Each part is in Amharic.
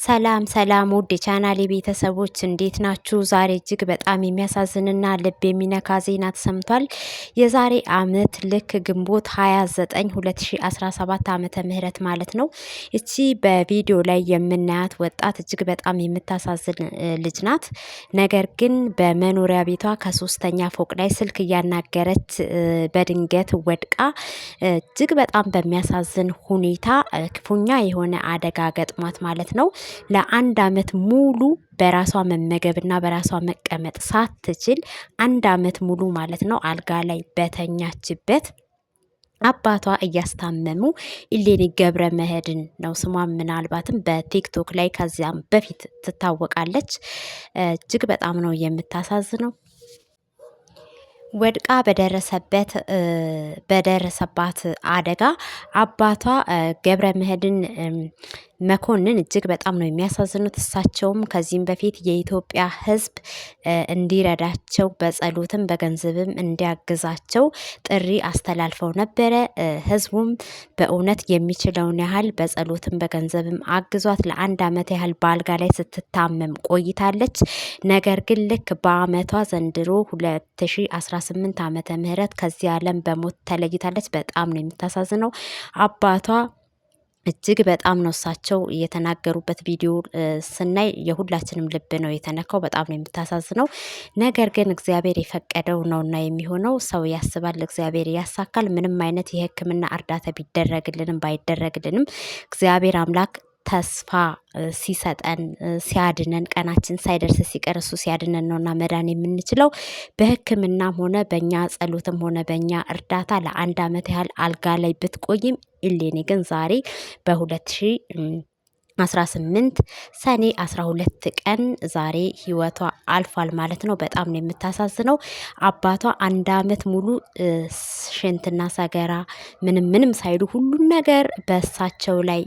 ሰላም ሰላም ውድ የቻናሌ ቤተሰቦች እንዴት ናችሁ? ዛሬ እጅግ በጣም የሚያሳዝንና ልብ የሚነካ ዜና ተሰምቷል። የዛሬ አመት ልክ ግንቦት 29 2017 ዓመተ ምህረት ማለት ነው። እቺ በቪዲዮ ላይ የምናያት ወጣት እጅግ በጣም የምታሳዝን ልጅ ናት። ነገር ግን በመኖሪያ ቤቷ ከሶስተኛ ፎቅ ላይ ስልክ እያናገረች በድንገት ወድቃ እጅግ በጣም በሚያሳዝን ሁኔታ ክፉኛ የሆነ አደጋ ገጥሟት ማለት ነው። ለአንድ አመት ሙሉ በራሷ መመገብና በራሷ መቀመጥ ሳትችል አንድ አመት ሙሉ ማለት ነው አልጋ ላይ በተኛችበት አባቷ እያስታመሙ ኢሌኒ ገብረ መድህን ነው ስሟ። ምናልባትም በቲክቶክ ላይ ከዚያም በፊት ትታወቃለች። እጅግ በጣም ነው የምታሳዝነው። ወድቃ በደረሰባት አደጋ አባቷ ገብረ መድህን መኮንን እጅግ በጣም ነው የሚያሳዝኑት። እሳቸውም ከዚህም በፊት የኢትዮጵያ ሕዝብ እንዲረዳቸው በጸሎትም በገንዘብም እንዲያግዛቸው ጥሪ አስተላልፈው ነበረ። ሕዝቡም በእውነት የሚችለውን ያህል በጸሎትም በገንዘብም አግዟት ለአንድ አመት ያህል በአልጋ ላይ ስትታመም ቆይታለች። ነገር ግን ልክ በአመቷ ዘንድሮ 2018 ዓመተ ምህረት ከዚህ ዓለም በሞት ተለይታለች። በጣም ነው የምታሳዝነው። አባቷ እጅግ በጣም ነው እሳቸው የተናገሩበት ቪዲዮ ስናይ የሁላችንም ልብ ነው የተነካው። በጣም ነው የምታሳዝነው። ነገር ግን እግዚአብሔር የፈቀደው ነውና የሚሆነው። ሰው ያስባል፣ እግዚአብሔር ያሳካል። ምንም አይነት የሕክምና እርዳታ ቢደረግልንም ባይደረግልንም እግዚአብሔር አምላክ ተስፋ ሲሰጠን ሲያድነን ቀናችን ሳይደርስ ሲቀር እሱ ሲያድነን ነውና መዳን የምንችለው። በሕክምናም ሆነ በእኛ ጸሎትም ሆነ በእኛ እርዳታ ለአንድ አመት ያህል አልጋ ላይ ብትቆይም ኢሌኒ ግን ዛሬ በ2018 ሰኔ 12 ቀን ዛሬ ህይወቷ አልፏል ማለት ነው። በጣም ነው የምታሳዝነው። አባቷ አንድ አመት ሙሉ ሽንትና ሰገራ ምንም ሳይሉ ሁሉን ነገር በእሳቸው ላይ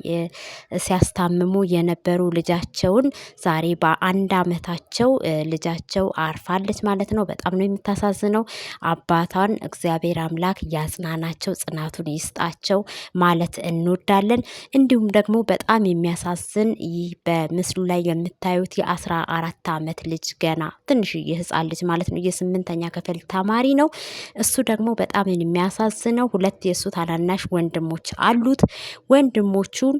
ሲያስታምሙ የነበሩ ልጃቸውን ዛሬ በአንድ አመታቸው ልጃቸው አርፋለች ማለት ነው። በጣም ነው የምታሳዝነው። አባቷን እግዚአብሔር አምላክ ያጽናናቸው፣ ጽናቱን ይስጣቸው ማለት እንወዳለን። እንዲሁም ደግሞ በጣም የሚያሳዝን ይህ በምስሉ ላይ የምታዩት የ14 አመት ልጅ ገና ትንሽዬ ህፃን ልጅ ማለት ነው። የ8ኛ ክፍል ተማሪ ነው። እሱ ደግሞ በጣም የሚያሳዝነው ሁለት የእሱ ታናናሽ ወንድሞች አሉት። ወንድሞቹን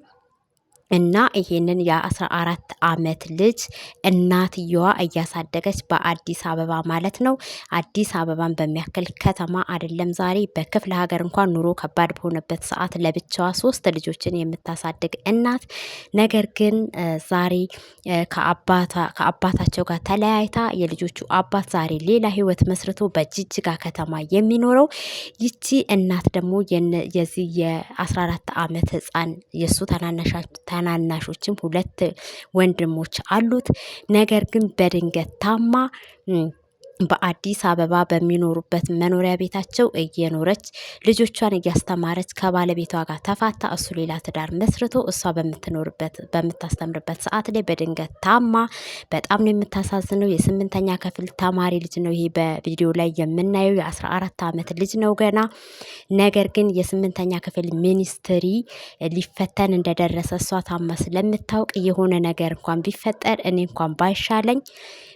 እና ይሄንን የ14 አመት ልጅ እናትየዋ እያሳደገች በአዲስ አበባ ማለት ነው። አዲስ አበባን በሚያክል ከተማ አይደለም ዛሬ በክፍለ ሀገር እንኳን ኑሮ ከባድ በሆነበት ሰዓት ለብቻዋ 3 ልጆችን የምታሳድግ እናት ነገር ግን ዛሬ ከአባታቸው ጋር ተለያይታ የልጆቹ አባት ዛሬ ሌላ ህይወት መስርቶ በጅጅጋ ከተማ የሚኖረው ይቺ እናት ደግሞ የዚህ የ14 አመት ህፃን የእሱ ታናናሾችም 2 ወንድሞች አሉት። ነገር ግን በድንገት ታማ በአዲስ አበባ በሚኖሩበት መኖሪያ ቤታቸው እየኖረች ልጆቿን እያስተማረች ከባለቤቷ ጋር ተፋታ እሱ ሌላ ትዳር መስርቶ እሷ በምታስተምርበት ሰዓት ላይ በድንገት ታማ በጣም ነው የምታሳዝነው። የ8ኛ ክፍል ተማሪ ልጅ ነው። ይሄ በቪዲዮ ላይ የምናየው የ14 አመት ልጅ ነው ገና። ነገር ግን የ8ኛ ክፍል ሚኒስትሪ ሊፈተን እንደደረሰ እሷ ታማ ስለምታውቅ የሆነ ነገር እንኳን ቢፈጠር እኔ እንኳን ባይሻለኝ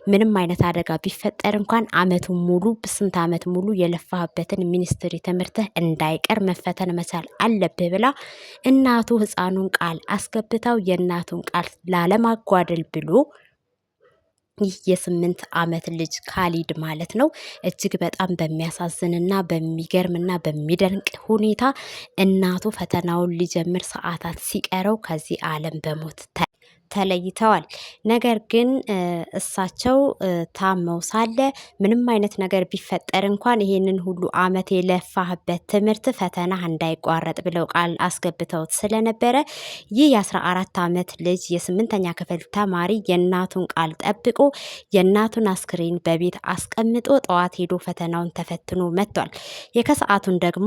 ምንም አይነት አደጋ ቢፈጠር እንኳን አመቱን ሙሉ በስንት አመት ሙሉ የለፋህበትን ሚኒስትሪ ትምህርትህ እንዳይቀር መፈተን መቻል አለብህ ብላ እናቱ ህፃኑን ቃል አስገብታው የእናቱን ቃል ላለማጓደል ብሎ ይህ የ8 አመት ልጅ ካሊድ ማለት ነው እጅግ በጣም በሚያሳዝንና በሚገርምና በሚደንቅ ሁኔታ እናቱ ፈተናውን ሊጀምር ሰዓታት ሲቀረው ከዚህ ዓለም በሞት ተለይተዋል። ነገር ግን እሳቸው ታመው ሳለ ምንም አይነት ነገር ቢፈጠር እንኳን ይሄንን ሁሉ አመት የለፋህበት ትምህርት ፈተና እንዳይቋረጥ ብለው ቃል አስገብተውት ስለነበረ ይህ የ14 አመት ልጅ የ8ኛ ክፍል ተማሪ የእናቱን ቃል ጠብቆ የእናቱን አስክሬን በቤት አስቀምጦ ጠዋት ሄዶ ፈተናውን ተፈትኖ መጥቷል። የከሰዓቱን ደግሞ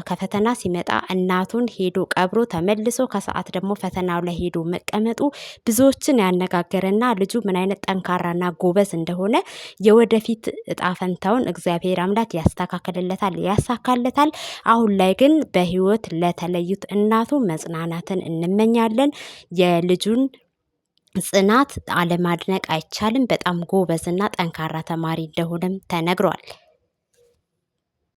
ከፈተና ሲመጣ እናቱን ሄዶ ቀብሮ ተመልሶ ከሰዓት ደግሞ ፈተናው ላይ ሄዶ መቀመጡ ብዙዎችን ያነጋገረና ልጁ ምን አይነት ጠንካራና ጎበዝ እንደሆነ የወደፊት እጣ ፈንታውን እግዚአብሔር አምላክ ያሳካለታል። አሁን ላይ ግን በህይወት ለተለዩት እናቱ መጽናናትን እንመኛለን። የልጁን ጽናት አለማድነቅ አይቻልም። በጣም ጎበዝና ጠንካራ ተማሪ እንደሆነም ተነግሯል።